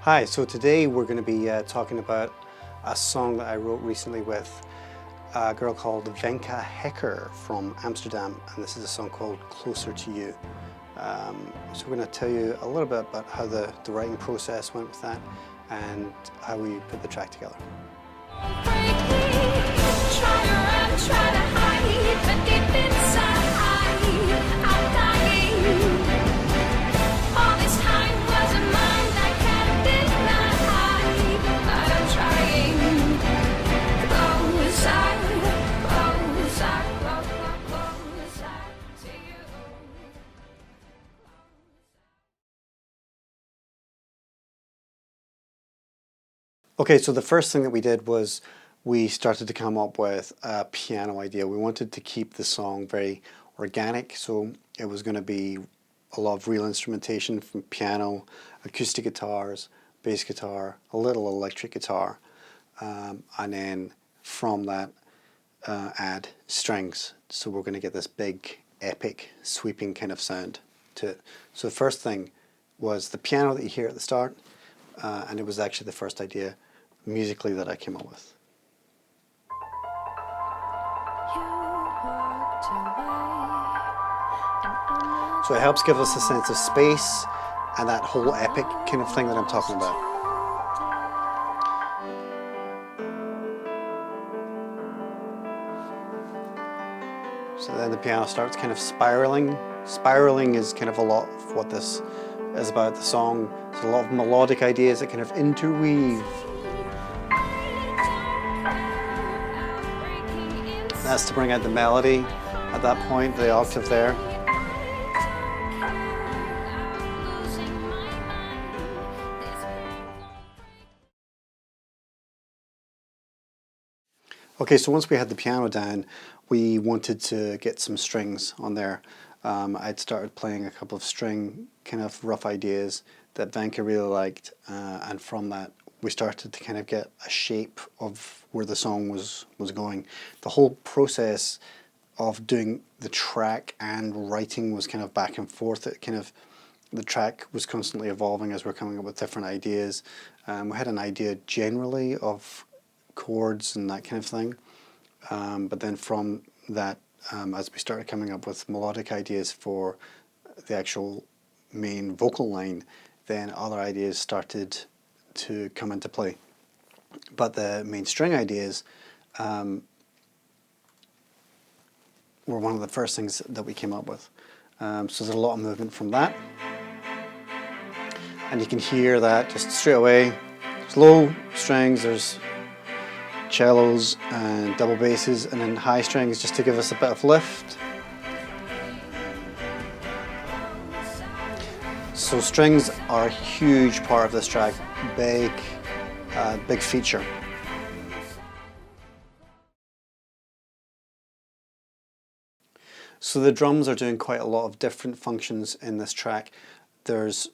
Hi, so today we're going to be talking about a song that I wrote recently with a girl called Wencke Hecker from Amsterdam, and this is a song called Closer to You. So we're going to tell you a little bit about how the writing process went with that and how we put the track together. Okay, so the first thing that we did was we started to come up with a piano idea. We wanted to keep the song very organic, so it was going to be a lot of real instrumentation from piano, acoustic guitars, bass guitar, a little electric guitar, and then from that add strings. So we're going to get this big, epic, sweeping kind of sound to it. So the first thing was the piano that you hear at the start, and it was actually the first idea musically that I came up with. So it helps give us a sense of space and that whole epic kind of thing that I'm talking about. So then the piano starts kind of spiraling. Spiraling is kind of a lot of what this is about, the song. There's a lot of melodic ideas that kind of interweave. That's to bring out the melody at that point, the octave there. Okay, so once we had the piano down, we wanted to get some strings on there. I'd started playing a couple of string kind of rough ideas that Wencke really liked, and from that we started to kind of get a shape of where the song was going. The whole process of doing the track and writing was kind of back and forth. The track was constantly evolving as we're coming up with different ideas. We had an idea generally of chords and that kind of thing, but then from that, as we started coming up with melodic ideas for the actual main vocal line, then other ideas started to come into play. But the main string ideas were one of the first things that we came up with. So there's a lot of movement from that, and you can hear that just straight away. There's low strings, there's cellos and double basses, and then high strings just to give us a bit of lift. So strings are a huge part of this track, big feature. So the drums are doing quite a lot of different functions in this track. There's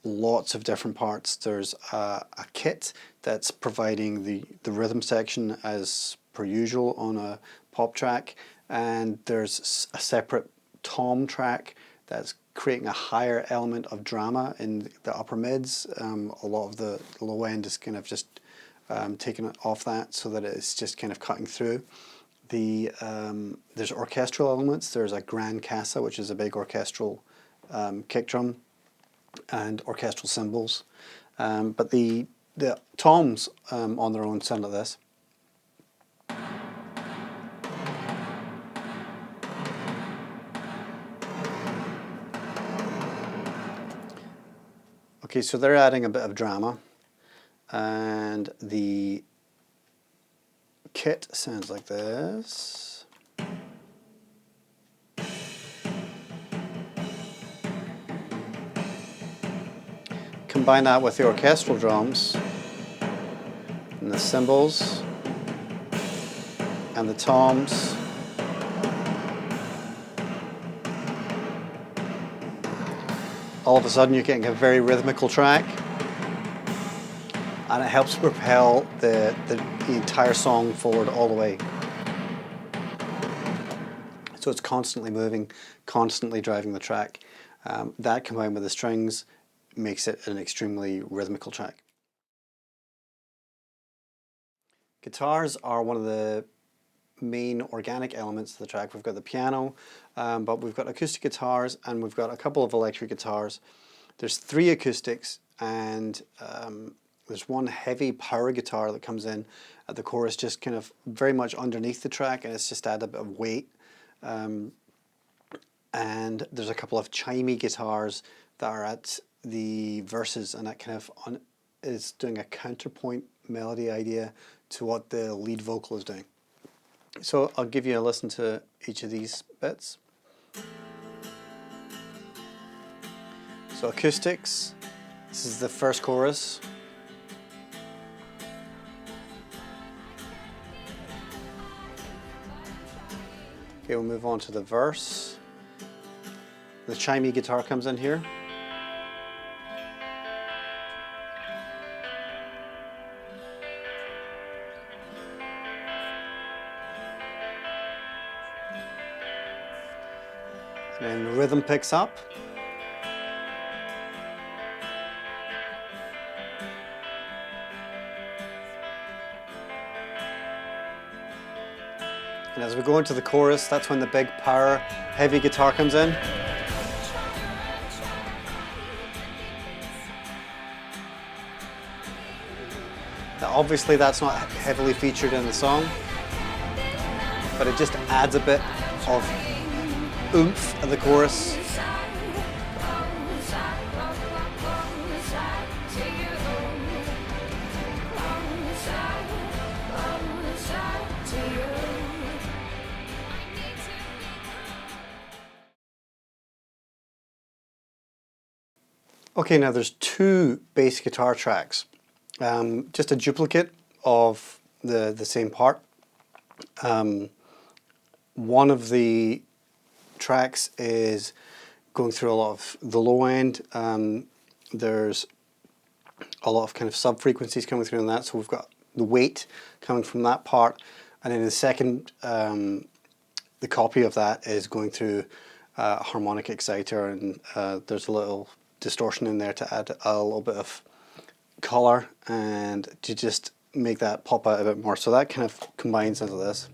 lots of different parts. There's a kit that's providing the rhythm section as per usual on a pop track, and there's a separate tom track that's creating a higher element of drama in the upper mids. A lot of the low end is kind of just taking it off that so that it's just kind of cutting through. There's orchestral elements. There's a grand cassa, which is a big orchestral kick drum, and orchestral cymbals. But the toms on their own sound like this. Okay, so they're adding a bit of drama, and the kit sounds like this. Combine that with the orchestral drums and the cymbals and the toms. All of a sudden you're getting a very rhythmical track, and it helps propel the entire song forward all the way. So it's constantly moving, constantly driving the track. That combined with the strings makes it an extremely rhythmical track. Guitars are one of the main organic elements of the track. We've got the piano, but we've got acoustic guitars and we've got a couple of electric guitars. There's 3 acoustics and there's one heavy power guitar that comes in at the chorus, just kind of very much underneath the track, and it's just add a bit of weight. And there's a couple of chimey guitars that are at the verses, and that kind of is doing a counterpoint melody idea to what the lead vocal is doing. So I'll give you a listen to each of these bits. So acoustics, this is the first chorus. Okay, we'll move on to the verse. The chimey guitar comes in here. And then the rhythm picks up. And as we go into the chorus, that's when the big power, heavy guitar comes in. Now obviously that's not heavily featured in the song, but it just adds a bit of oomph at the chorus. Okay, now there's 2 bass guitar tracks, just a duplicate of the same part. One of the tracks is going through a lot of the low end. There's a lot of kind of sub frequencies coming through on that, so we've got the weight coming from that part, and then the second, the copy of that is going through a harmonic exciter, and there's a little distortion in there to add a little bit of color and to just make that pop out a bit more. So that kind of combines into this.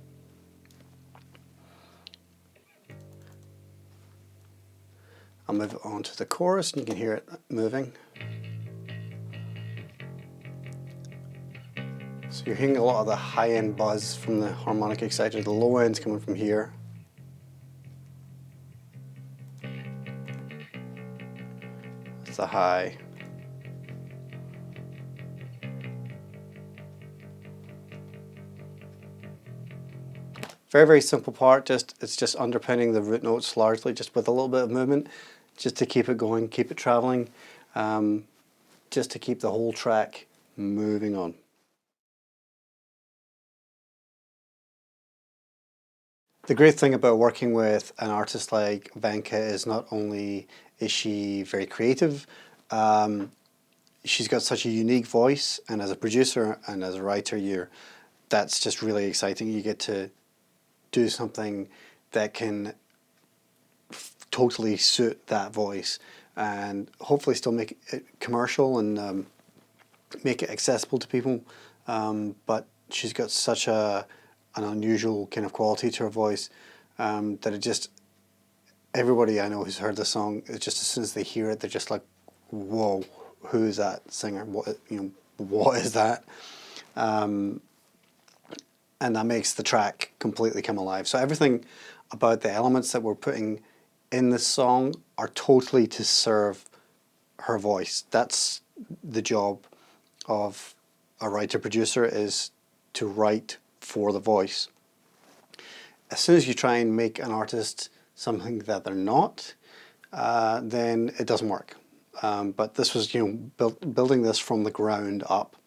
I'll move it on to the chorus and you can hear it moving. So you're hearing a lot of the high-end buzz from the harmonic exciter. The low end's coming from here. It's a high. Very, very simple part. It's just underpinning the root notes largely, just with a little bit of movement, just to keep it going, keep it traveling, just to keep the whole track moving on. The great thing about working with an artist like Wencke is not only is she very creative, she's got such a unique voice, and as a producer and as a writer, that's just really exciting. You get to do something that can totally suit that voice and hopefully still make it commercial and make it accessible to people. But she's got such an unusual kind of quality to her voice that it just, everybody I know who's heard the song, it's just as soon as they hear it, they're just like, whoa, who is that singer? What is that? And that makes the track completely come alive. So everything about the elements that we're putting in this song are totally to serve her voice. That's the job of a writer-producer, is to write for the voice. As soon as you try and make an artist something that they're not, then it doesn't work. But this was, building this from the ground up,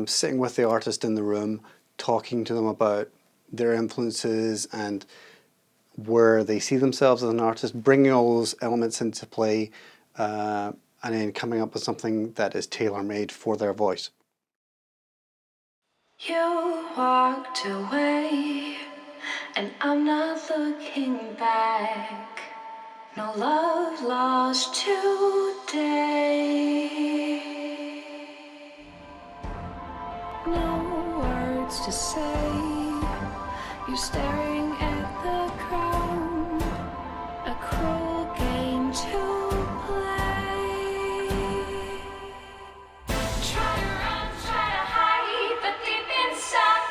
sitting with the artist in the room, talking to them about their influences and where they see themselves as an artist, bringing all those elements into play, and then coming up with something that is tailor-made for their voice. You walked away, and I'm not looking back. No love lost today. No words words to say. You're staring at the ground, a cruel game to play. Try to run, try to hide, but deep inside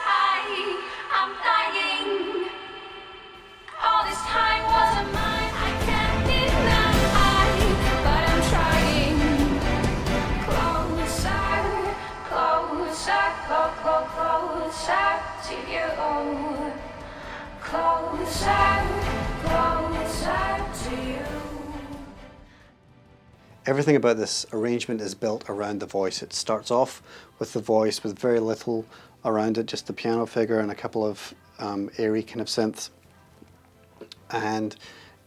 I'm dying. All this time wasn't mine, I can't deny, but I'm trying. Closer, closer, closer to you. Closer, closer to you. Everything about this arrangement is built around the voice. It starts off with the voice with very little around it, just the piano figure and a couple of airy kind of synths. And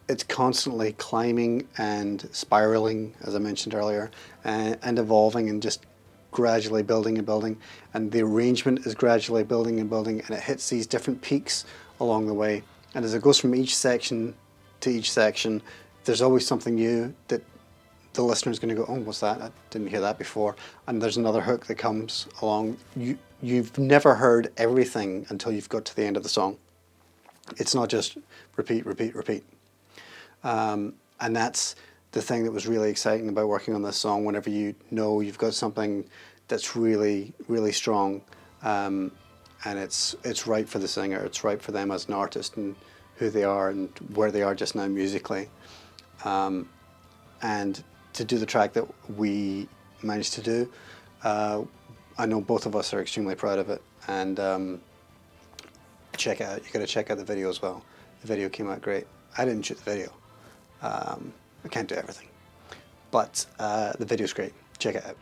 it's constantly climbing and spiraling, as I mentioned earlier, and evolving and just gradually building and building. And the arrangement is gradually building and building, and it hits these different peaks along the way. And as it goes from each section to each section, there's always something new that the listener's going to go, oh, what's that? I didn't hear that before. And there's another hook that comes along. You've never heard everything until you've got to the end of the song. It's not just repeat, repeat, repeat. And that's the thing that was really exciting about working on this song. Whenever you know you've got something that's really, really strong, and it's right for the singer, it's right for them as an artist and who they are and where they are just now musically. And to do the track that we managed to do, I know both of us are extremely proud of it. And check it out. You got to check out the video as well. The video came out great. I didn't shoot the video. I can't do everything, but the video's great. Check it out.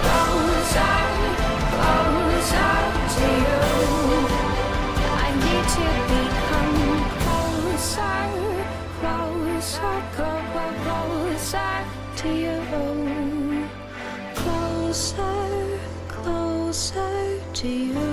Closer, closer to you. I need to become closer, closer, closer to you. Closer, closer to you.